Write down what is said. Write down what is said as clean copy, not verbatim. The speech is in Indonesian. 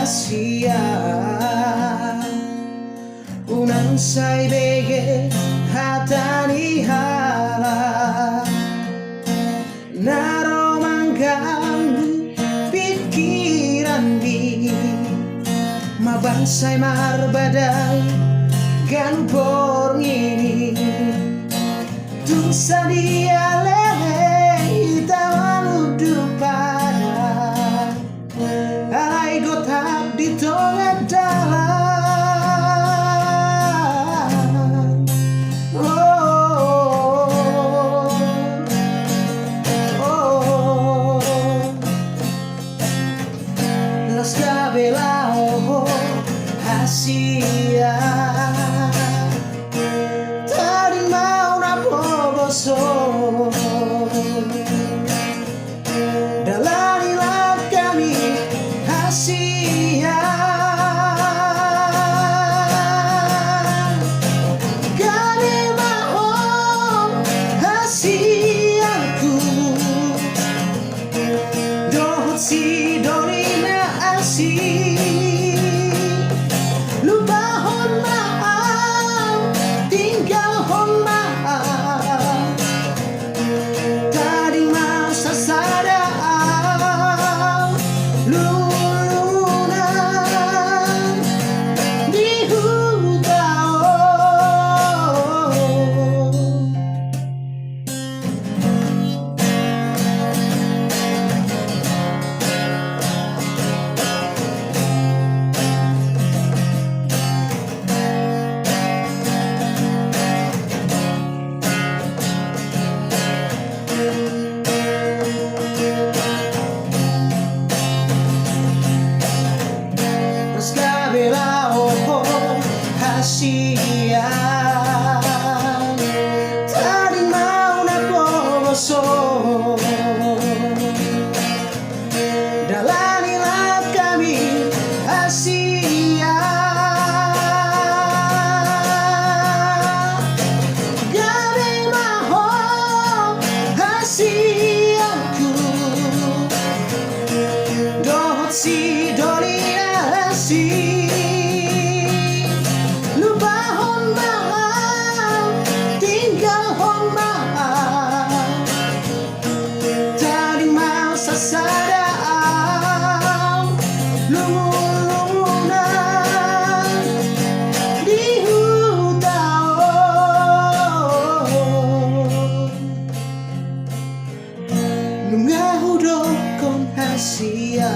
Asia unang say bege hatani hala naromanggang pikiran di mabansay marbadai gan borng ini tusa dia lele tawan udupada alay gotap di tongah dalam las cabelao Asia tadi mau napoboso dalanilah kami Asia kami mau Asiaku dohot si dorina Asia lubahon maaf tinggal hon maaf tadi mau sasadaan lulunan di hutao Los cabelao Asia tadi mau napoboso dalanilah kami Asia gade maho Asiaku dohot si dorina si lubahon maaf tinggal hon maaf tadi mau sasadaan lumunan di hutao nungahudok kong Asia